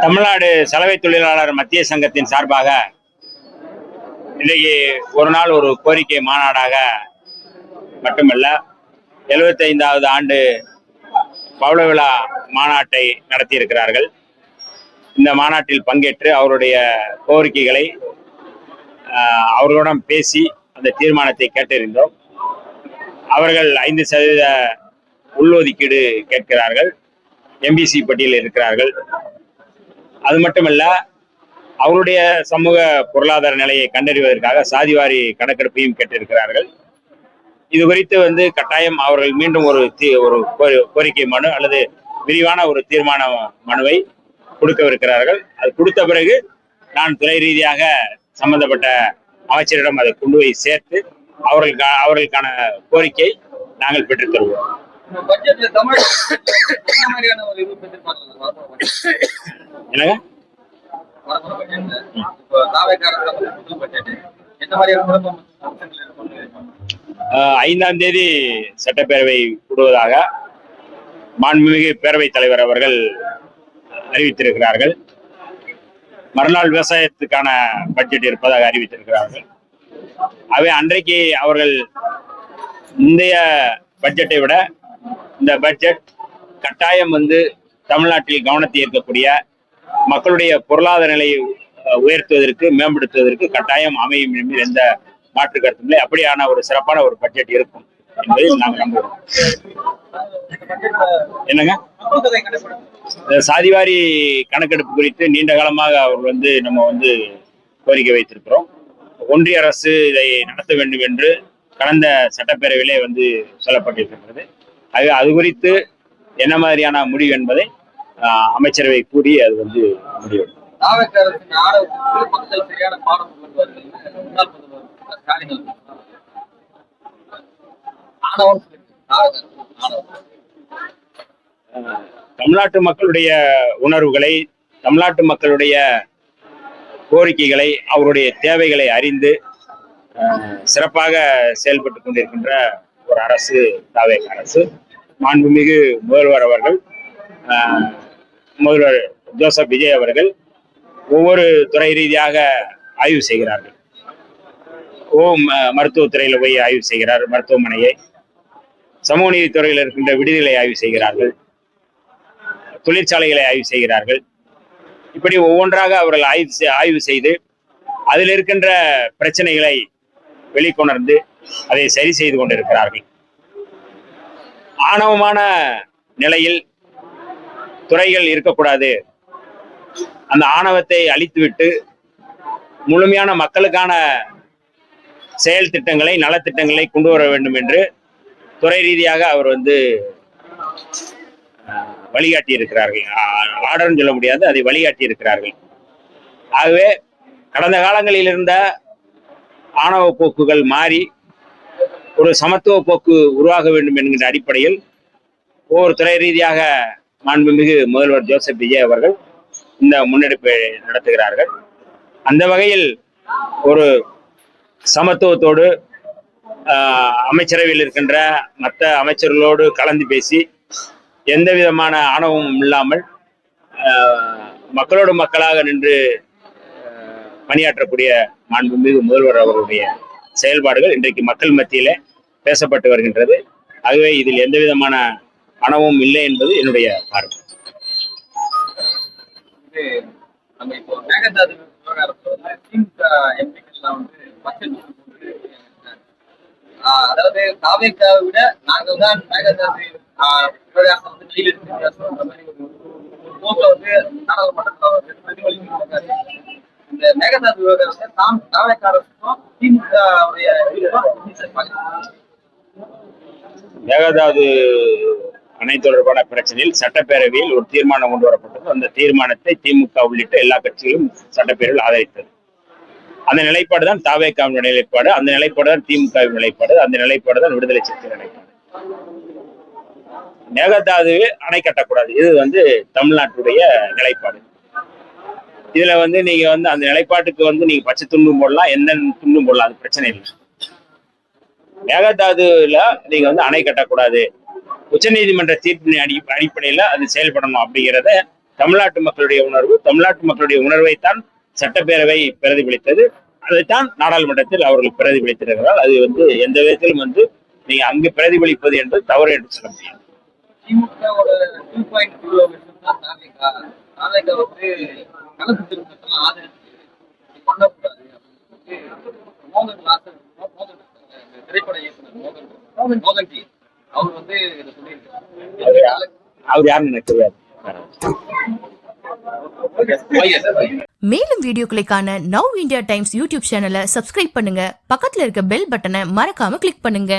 தமிழ்நாடு சலவை தொழிலாளர் மத்திய சங்கத்தின் சார்பாக இன்றைக்கு ஒரு நாள் ஒரு கோரிக்கை மாநாடாக மட்டுமல்ல 75வது ஆண்டு பவள விழா மாநாட்டை நடத்தியிருக்கிறார்கள். இந்த மாநாட்டில் பங்கேற்று அவருடைய கோரிக்கைகளை அவர்களிடம் பேசி அந்த தீர்மானத்தை கேட்டறிந்தோம். அவர்கள் 5% உள்ஒதுக்கீடு கேட்கிறார்கள், எம்பிசி பட்டியலில் இருக்கிறார்கள். அது மட்டுமல்ல, அவருடைய சமூக பொருளாதார நிலையை கண்டறிவதற்காக சாதிவாரி கணக்கெடுப்பையும் கேட்டிருக்கிறார்கள். இது குறித்து கட்டாயம் அவர்கள் மீண்டும் ஒரு கோரிக்கை மனு அல்லது விரிவான ஒரு தீர்மான மனுவை கொடுக்கவிருக்கிறார்கள். அது கொடுத்த பிறகு நான் துறை ரீதியாக சம்பந்தப்பட்ட அமைச்சரிடம் அதை கொண்டு போய் சேர்த்து அவர்களுக்கான கோரிக்கை நாங்கள் பெற்றுத் தருவோம். என்னங்க 5ஆம் தேதி சட்டப்பேரவை கூடுவதாக மாண்புமிகு பேரவைத் தலைவர் அவர்கள் அறிவித்திருக்கிறார்கள். மறுநாள் விவசாயத்துக்கான பட்ஜெட் இருப்பதாக அறிவித்திருக்கிறார்கள். அவை அன்றைக்கு அவர்கள் முந்தைய பட்ஜெட்டை விட இந்த பட்ஜெட் கட்டாயம் தமிழ்நாட்டில் கவனத்தை ஈர்க்கக்கூடிய மக்களுடைய பொருளாதார நிலையை உயர்த்துவதற்கு மேம்படுத்துவதற்கு கட்டாயம் அமையும் என்பதில் எந்த மாற்று கருத்தும் இல்லை. அப்படியான ஒரு சிறப்பான ஒரு பட்ஜெட் இருக்கும் என்பதை நாங்கள் நம்புகிறோம். என்னங்க சாதிவாரி கணக்கெடுப்பு குறித்து நீண்ட காலமாக அவர்கள் நம்ம கோரிக்கை வைத்திருக்கிறோம். ஒன்றிய அரசு இதை நடத்த வேண்டும் என்று கடந்த சட்டப்பேரவையிலே சொல்லப்பட்டிருக்கின்றது. அது குறித்து என்ன மாதிரியான முடிவு என்பதை அமைச்சரவை கூறி அது முடிவு. தமிழ்நாட்டு மக்களுடைய உணர்வுகளை, தமிழ்நாட்டு மக்களுடைய கோரிக்கைகளை, அவருடைய தேவைகளை அறிந்து சிறப்பாக செயல்பட்டு கொண்டிருக்கின்ற ஒரு அரசு தாவேக அரசு. மாண்புமிகு முதல்வர் அவர்கள், முதல்வர் ஜோசப் விஜய் அவர்கள் ஒவ்வொரு துறை ரீதியாக ஆய்வு செய்கிறார்கள். மருத்துவத்துறையில போய் ஆய்வு செய்கிறார், மருத்துவமனையை. சமூக நீதித்துறையில் இருக்கின்ற விடுதிகளை ஆய்வு செய்கிறார்கள், தொழிற்சாலைகளை ஆய்வு செய்கிறார்கள். இப்படி ஒவ்வொன்றாக அவர்கள் ஆய்வு செய்து அதில் இருக்கின்ற பிரச்சனைகளை வெளிக்கொணர்ந்து அதை சரி செய்து கொண்டிருக்கிறார்கள். ஆணவமான நிலையில் துறைகள் இருக்கக்கூடாது, அந்த ஆணவத்தை அழித்துவிட்டு முழுமையான மக்களுக்கான செயல் திட்டங்களை, நலத்திட்டங்களை கொண்டு வர வேண்டும் என்று துறை ரீதியாக அவர் வழிகாட்டி இருக்கிறார்கள். ஆர்டர்னு சொல்ல முடியாது, அதை வழிகாட்டி இருக்கிறார்கள். ஆகவே கடந்த காலங்களில் இருந்த ஆணவ போக்குகள் மாறி ஒரு சமத்துவ போக்கு உருவாக வேண்டும் என்கின்ற அடிப்படையில் ஒவ்வொரு துறை ரீதியாக மாண்புமிகு முதல்வர் ஜோசப் விஜய் அவர்கள் இந்த முன்னெடுப்பை நடத்துகிறார்கள். அந்த வகையில் ஒரு சமத்துவத்தோடு அமைச்சரவையில் இருக்கின்ற மற்ற அமைச்சர்களோடு கலந்து பேசி எந்த விதமான ஆணவமும் இல்லாமல் மக்களோடு மக்களாக நின்று பணியாற்றக்கூடிய மாண்புமிகு முதல்வர் அவர்களுடைய செயல்பாடுகள் இன்றைக்கு மக்கள் மத்தியிலே பேசப்பட்டு வருகின்றது. ஆகவே இதில் எந்த விதமான ஆணவமும் இல்லை என்பது என்னுடைய பார்வை. அதாவது தாவேக்காவை விட நாங்கள் தான் மேகதாது இந்த மேகதாது விவகாரத்தை தாம் தாவேக்கா அரசுக்கும் திமுக மேகதாது அணை தொடர்பான பிரச்சனையில் சட்டப்பேரவையில் ஒரு தீர்மானம் கொண்டு வரப்பட்டது. அந்த தீர்மானத்தை திமுக உள்ளிட்ட எல்லா கட்சிகளும் சட்டப்பேரவையில் ஆதரித்தது. அந்த நிலைப்பாடு தான் தாவேக்காவின் நிலைப்பாடு, அந்த நிலைப்பாடு தான் திமுகவின் நிலைப்பாடு, அந்த நிலைப்பாடு தான் விடுதலை சிறுத்தைகள் நிலைப்பாடு. மேகதாது அணை கட்டக்கூடாது, இது தமிழ்நாட்டுடைய நிலைப்பாடு. இதுல நீங்க அந்த நிலைப்பாட்டுக்கு நீங்க பச்சை துண்டும் போடலாம், எந்த துண்டும் போடலாம், அது பிரச்சனை இல்லை. மேகதாதுல நீங்க அணை கட்டக்கூடாது, உச்ச நீதிமன்ற தீர்ப்பின் அடிப்படையில அது செயல்படணும் அப்படிங்கிறத தமிழ்நாட்டு மக்களுடைய உணர்வு, தமிழ்நாட்டு மக்களுடைய உணர்வைத்தான் சட்டப்பேரவை பிரதிபலித்தது. அதைத்தான் நாடாளுமன்றத்தில் அவர்கள் பிரதிபலித்திருக்கிறார்கள். அது எந்த விதத்திலும் நீங்க அங்கு பிரதிபலிப்பது என்பது தவறு என்று சொல்ல முடியாது. திமுகவோட 2.0 தான் தாவேகா கலப்பு திருத்தத்தெல்லாம் ஆதரிச்சு பண்ணக்கூடாது அப்படின்னு மோகன் வாசன் திரைப்பட இயக்குனர் மோகன்ஜி அவர் இதை சொல்லியிருக்காரு. அவர் யாருன்னு எனக்கு தெரியாது. மேலும் வீடியோக்களை காண நவ் இந்தியா டைம்ஸ் யூடியூப் சேனலை சப்ஸ்கிரைப் பண்ணுங்க. பக்கத்துல இருக்க பெல் பட்டனை மறக்காம கிளிக் பண்ணுங்க.